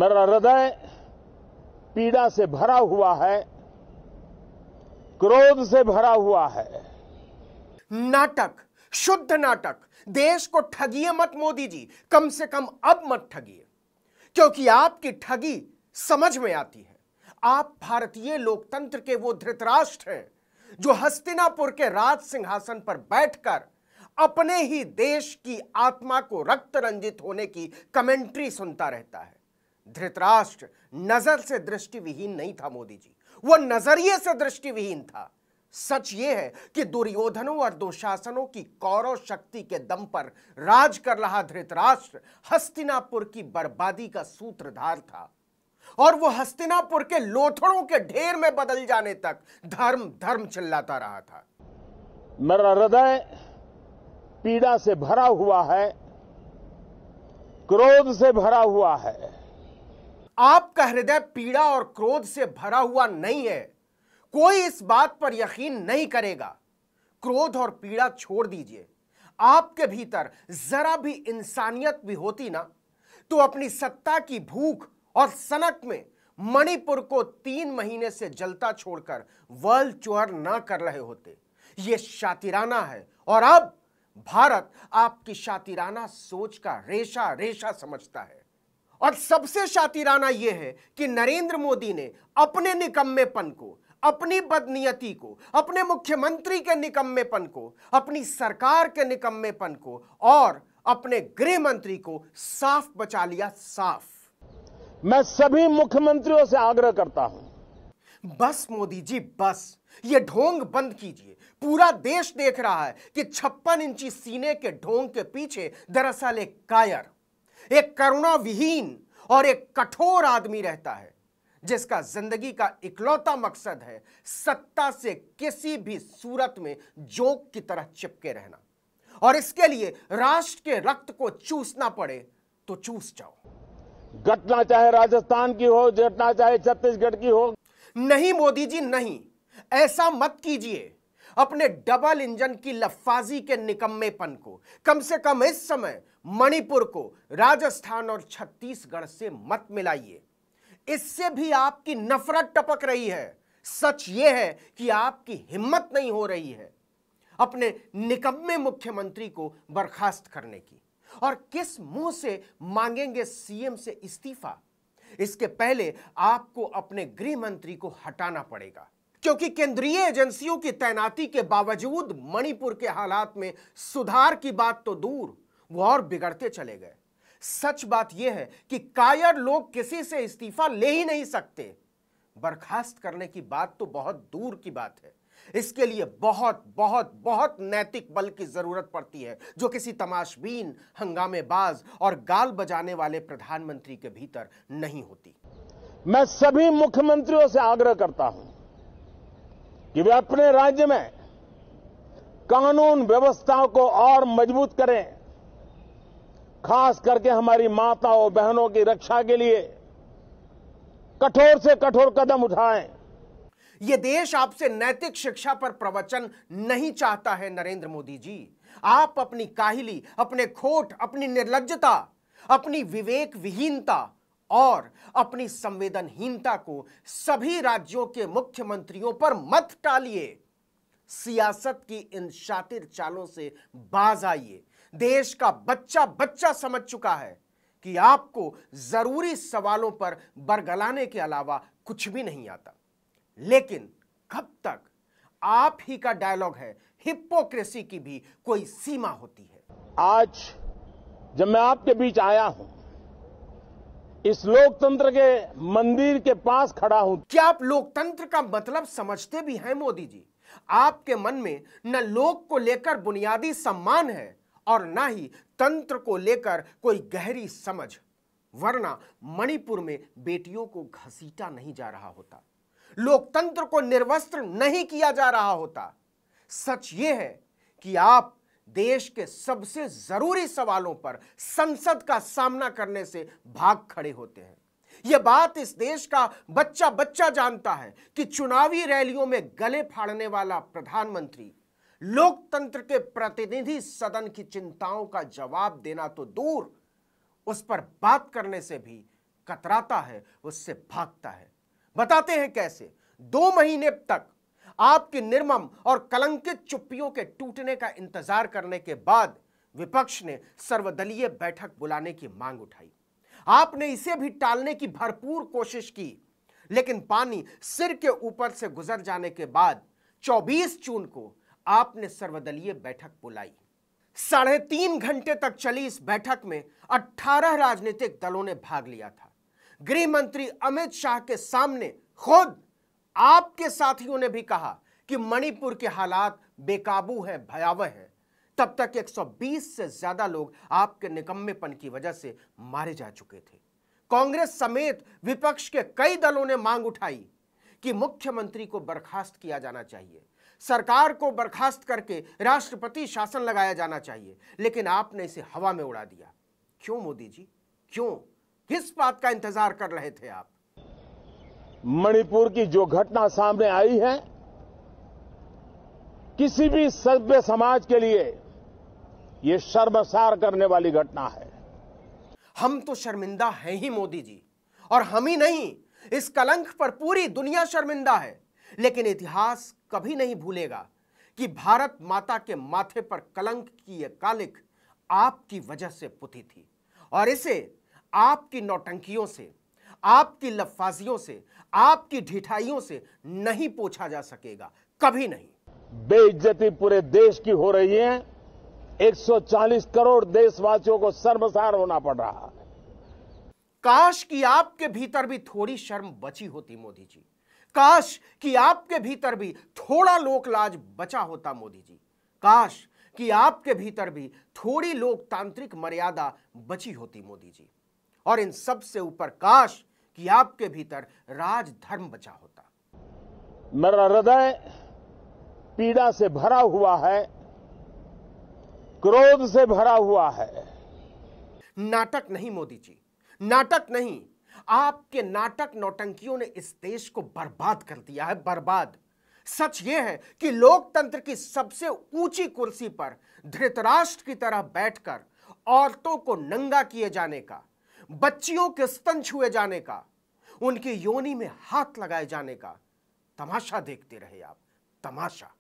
मेरा हृदय पीड़ा से भरा हुआ है, क्रोध से भरा हुआ है। नाटक, शुद्ध नाटक। देश को ठगिए मत मोदी जी, कम से कम अब मत ठगिए, क्योंकि आपकी ठगी समझ में आती है। आप भारतीय लोकतंत्र के वो धृतराष्ट्र हैं जो हस्तिनापुर के राज सिंहासन पर बैठकर अपने ही देश की आत्मा को रक्त रंजित होने की कमेंट्री सुनता रहता है। धृतराष्ट्र नजर से दृष्टिविहीन नहीं था मोदी जी, वो नजरिए से दृष्टिविहीन था। सच ये है कि दुर्योधनों और दुशासनों की कौरव शक्ति के दम पर राज कर रहा धृतराष्ट्र हस्तिनापुर की बर्बादी का सूत्रधार था, और वो हस्तिनापुर के लोथड़ों के ढेर में बदल जाने तक धर्म धर्म चिल्लाता रहा था। मेरा हृदय पीड़ा से भरा हुआ है, क्रोध से भरा हुआ है। आपका हृदय पीड़ा और क्रोध से भरा हुआ नहीं है, कोई इस बात पर यकीन नहीं करेगा। क्रोध और पीड़ा छोड़ दीजिए, आपके भीतर जरा भी इंसानियत भी होती ना, तो अपनी सत्ता की भूख और सनक में मणिपुर को 3 महीने से जलता छोड़कर वर्ल्ड टूर ना कर रहे होते। यह शातिराना है, और अब भारत आपकी शातिराना सोच का रेशा रेशा समझता है। और सबसे शातिराना यह है कि नरेंद्र मोदी ने अपने निकम्मेपन को, अपनी बदनीयती को, अपने मुख्यमंत्री के निकम्मेपन को, अपनी सरकार के निकम्मेपन को और अपने गृह मंत्री को साफ बचा लिया। साफ। मैं सभी मुख्यमंत्रियों से आग्रह करता हूं, बस मोदी जी बस, ये ढोंग बंद कीजिए। पूरा देश देख रहा है कि 56 इंची सीने के ढोंग के पीछे दरअसल एक कायर, एक करुणा विहीन और एक कठोर आदमी रहता है, जिसका जिंदगी का इकलौता मकसद है सत्ता से किसी भी सूरत में जोक की तरह चिपके रहना, और इसके लिए राष्ट्र के रक्त को चूसना पड़े तो चूस जाओ। घटना चाहे राजस्थान की हो, घटना चाहे छत्तीसगढ़ की हो। नहीं मोदी जी नहीं, ऐसा मत कीजिए। अपने डबल इंजन की लफाजी के निकम्मेपन को कम से कम इस समय मणिपुर को राजस्थान और छत्तीसगढ़ से मत मिलाइए। इससे भी आपकी नफरत टपक रही है। सच यह है कि आपकी हिम्मत नहीं हो रही है अपने निकम्मे मुख्यमंत्री को बर्खास्त करने की। और किस मुंह से मांगेंगे सीएम से इस्तीफा? इसके पहले आपको अपने गृह मंत्री को हटाना पड़ेगा, क्योंकि केंद्रीय एजेंसियों की तैनाती के बावजूद मणिपुर के हालात में सुधार की बात तो दूर, वो और बिगड़ते चले गए। सच बात यह है कि कायर लोग किसी से इस्तीफा ले ही नहीं सकते। बर्खास्त करने की बात तो बहुत दूर की बात है। इसके लिए बहुत बहुत बहुत नैतिक बल की जरूरत पड़ती है, जो किसी तमाशबीन, हंगामेबाज और गाल बजाने वाले प्रधानमंत्री के भीतर नहीं होती। मैं सभी मुख्यमंत्रियों से आग्रह करता हूं कि वे अपने राज्य में कानून व्यवस्था को और मजबूत करें, खास करके हमारी माताओं बहनों की रक्षा के लिए कठोर से कठोर कदम उठाएं। यह देश आपसे नैतिक शिक्षा पर प्रवचन नहीं चाहता है नरेंद्र मोदी जी। आप अपनी काहिली, अपने खोट, अपनी निर्लज्जता, अपनी विवेक विहीनता और अपनी संवेदनहीनता को सभी राज्यों के मुख्यमंत्रियों पर मत टालिए। सियासत की इन शातिर चालों से बाज आइए। देश का बच्चा बच्चा समझ चुका है कि आपको जरूरी सवालों पर बरगलाने के अलावा कुछ भी नहीं आता। लेकिन कब तक? आप ही का डायलॉग है, हिपोक्रेसी की भी कोई सीमा होती है। आज जब मैं आपके बीच आया हूं, इस लोकतंत्र के मंदिर के पास खड़ा हूं। क्या आप लोकतंत्र का मतलब समझते भी हैं मोदी जी? आपके मन में न लोक को लेकर बुनियादी सम्मान है और न ही तंत्र को लेकर कोई गहरी समझ, वरना मणिपुर में बेटियों को घसीटा नहीं जा रहा होता, लोकतंत्र को निर्वस्त्र नहीं किया जा रहा होता। सच यह है कि आप देश के सबसे जरूरी सवालों पर संसद का सामना करने से भाग खड़े होते हैं। यह बात इस देश का बच्चा बच्चा जानता है कि चुनावी रैलियों में गले फाड़ने वाला प्रधानमंत्री लोकतंत्र के प्रतिनिधि सदन की चिंताओं का जवाब देना तो दूर, उस पर बात करने से भी कतराता है, उससे भागता है। बताते हैं कैसे। 2 महीने तक आपकी निर्मम और कलंकित चुप्पियों के टूटने का इंतजार करने के बाद विपक्ष ने सर्वदलीय बैठक बुलाने की मांग उठाई। आपने इसे भी टालने की भरपूर कोशिश की, लेकिन पानी सिर के ऊपर से गुजर जाने के बाद 24 जून को आपने सर्वदलीय बैठक बुलाई। 3.5 घंटे तक चली इस बैठक में 18 राजनीतिक दलों ने भाग लिया था। गृह मंत्री अमित शाह के सामने खुद आपके साथियों ने भी कहा कि मणिपुर के हालात बेकाबू हैं, भयावह हैं। तब तक 120 से ज्यादा लोग आपके निकम्मेपन की वजह से मारे जा चुके थे। कांग्रेस समेत विपक्ष के कई दलों ने मांग उठाई कि मुख्यमंत्री को बर्खास्त किया जाना चाहिए, सरकार को बर्खास्त करके राष्ट्रपति शासन लगाया जाना चाहिए, लेकिन आपने इसे हवा में उड़ा दिया। क्यों मोदी जी, क्यों? किस बात का इंतजार कर रहे थे आप? मणिपुर की जो घटना सामने आई है, किसी भी सभ्य समाज के लिए यह शर्मसार करने वाली घटना है। हम तो शर्मिंदा हैं ही मोदी जी, और हम ही नहीं, इस कलंक पर पूरी दुनिया शर्मिंदा है। लेकिन इतिहास कभी नहीं भूलेगा कि भारत माता के माथे पर कलंक की यह कालिख आपकी वजह से पुती थी, और इसे आपकी नौटंकियों से, आपकी लफाजियों से, आपकी ढिठाइयों से नहीं पोंछा जा सकेगा, कभी नहीं। बेइज्जती पूरे देश की हो रही है। 140 करोड़ देशवासियों को शर्मसार होना पड़ रहा है। काश कि आपके भीतर भी थोड़ी शर्म बची होती मोदी जी। काश कि आपके भीतर भी थोड़ा लोकलाज बचा होता मोदी जी। काश कि आपके भीतर भी थोड़ी लोकतांत्रिक मर्यादा बची होती मोदी जी। और इन सब से ऊपर काश कि आपके भीतर राजधर्म बचा होता। मेरा हृदय पीड़ा से भरा हुआ है, क्रोध से भरा हुआ है। नाटक नहीं मोदी जी, नाटक नहीं। आपके नाटक नौटंकियों ने इस देश को बर्बाद कर दिया है, बर्बाद। सच यह है कि लोकतंत्र की सबसे ऊंची कुर्सी पर धृतराष्ट्र की तरह बैठकर औरतों को नंगा किए जाने का, बच्चियों के स्तन छुए जाने का, उनकी योनि में हाथ लगाए जाने का तमाशा देखते रहे आप, तमाशा।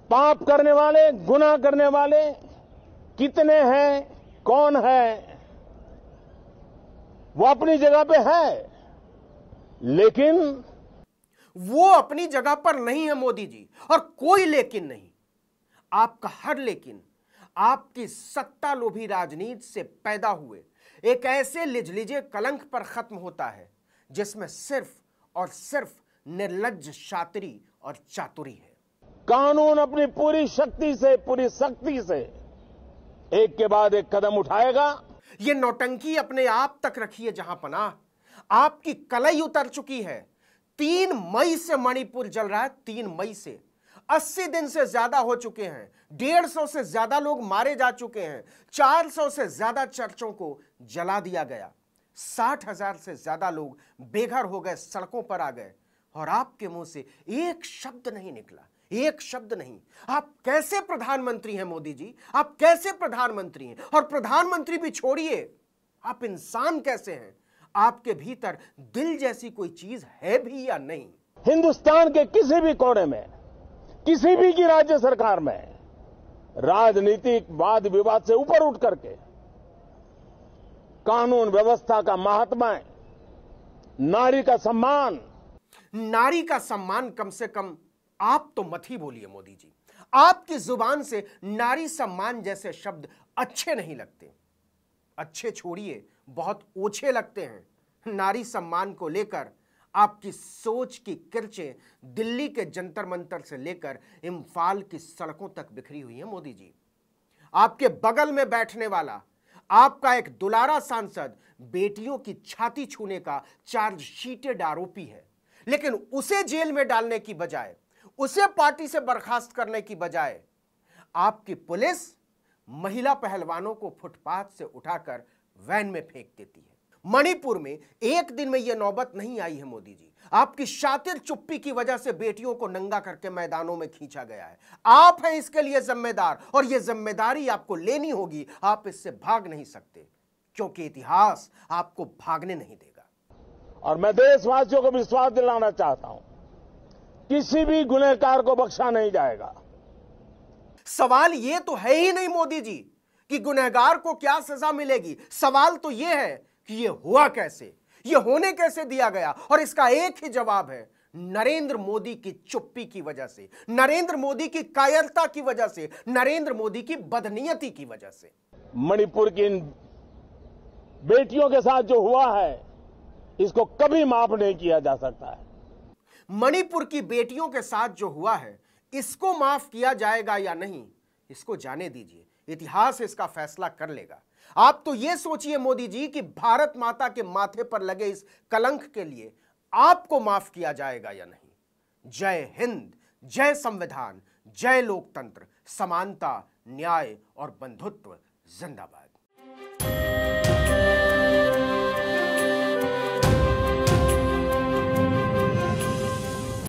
पाप करने वाले, गुनाह करने वाले कितने हैं, कौन है, वो अपनी जगह पे है, लेकिन वो अपनी जगह पर नहीं है मोदी जी, और कोई लेकिन नहीं। आपका हर लेकिन आपकी सत्ता लोभी राजनीति से पैदा हुए एक ऐसे लिजलिजे कलंक पर खत्म होता है जिसमें सिर्फ और सिर्फ निर्लज्ज शातिरी और चातुरी है। कानून अपनी पूरी शक्ति से, पूरी सख्ती से एक के बाद एक कदम उठाएगा। ये नौटंकी अपने आप तक रखिए जहां पनाह। आपकी कलई उतर चुकी है। 3 मई से मणिपुर जल रहा है, 3 मई से 80 दिन से ज्यादा हो चुके हैं। 150 से ज्यादा लोग मारे जा चुके हैं। 400 से ज्यादा चर्चों को जला दिया गया। 60,000 से ज्यादा लोग बेघर हो गए, सड़कों पर आ गए, और आपके मुंह से एक शब्द नहीं निकला, एक शब्द नहीं। आप कैसे प्रधानमंत्री हैं मोदी जी? आप कैसे प्रधानमंत्री हैं? और प्रधानमंत्री भी छोड़िए, आप इंसान कैसे हैं? आपके भीतर दिल जैसी कोई चीज है भी या नहीं? हिंदुस्तान के किसी भी कोने में, किसी भी की राज्य सरकार में राजनीतिक वाद विवाद से ऊपर उठ करके कानून व्यवस्था का महात्मा, नारी का सम्मान, नारी का सम्मान कम से कम आप तो मत ही बोलिए मोदी जी। आपकी जुबान से नारी सम्मान जैसे शब्द अच्छे नहीं लगते। अच्छे छोड़िए, बहुत ओछे लगते हैं। नारी सम्मान को लेकर आपकी सोच की किरचें दिल्ली के जंतर मंतर से लेकर इम्फाल की सड़कों तक बिखरी हुई हैं मोदी जी। आपके बगल में बैठने वाला आपका एक दुलारा सांसद बेटियों की छाती छूने का चार्जशीटेड आरोपी है, लेकिन उसे जेल में डालने की बजाय, उसे पार्टी से बर्खास्त करने की बजाय आपकी पुलिस महिला पहलवानों को फुटपाथ से उठाकर वैन में फेंक देती है। मणिपुर में एक दिन में यह नौबत नहीं आई है मोदी जी। आपकी शातिर चुप्पी की वजह से बेटियों को नंगा करके मैदानों में खींचा गया है। आप हैं इसके लिए जिम्मेदार, और यह जिम्मेदारी आपको लेनी होगी। आप इससे भाग नहीं सकते, क्योंकि इतिहास आपको भागने नहीं देगा। और मैं देशवासियों को विश्वास दिलाना चाहता हूं, किसी भी गुनहगार को बख्शा नहीं जाएगा। सवाल यह तो है ही नहीं मोदी जी कि गुनहगार को क्या सजा मिलेगी। सवाल तो यह है कि यह हुआ कैसे, यह होने कैसे दिया गया। और इसका एक ही जवाब है, नरेंद्र मोदी की चुप्पी की वजह से, नरेंद्र मोदी की कायरता की वजह से, नरेंद्र मोदी की बदनीयती की वजह से। मणिपुर की इन बेटियों के साथ जो हुआ है, इसको कभी माफ नहीं किया जा सकता है। मणिपुर की बेटियों के साथ जो हुआ है, इसको माफ किया जाएगा या नहीं, इसको जाने दीजिए, इतिहास इसका फैसला कर लेगा। आप तो यह सोचिए मोदी जी कि भारत माता के माथे पर लगे इस कलंक के लिए आपको माफ किया जाएगा या नहीं। जय हिंद, जय संविधान, जय लोकतंत्र, समानता, न्याय और बंधुत्व जिंदाबाद।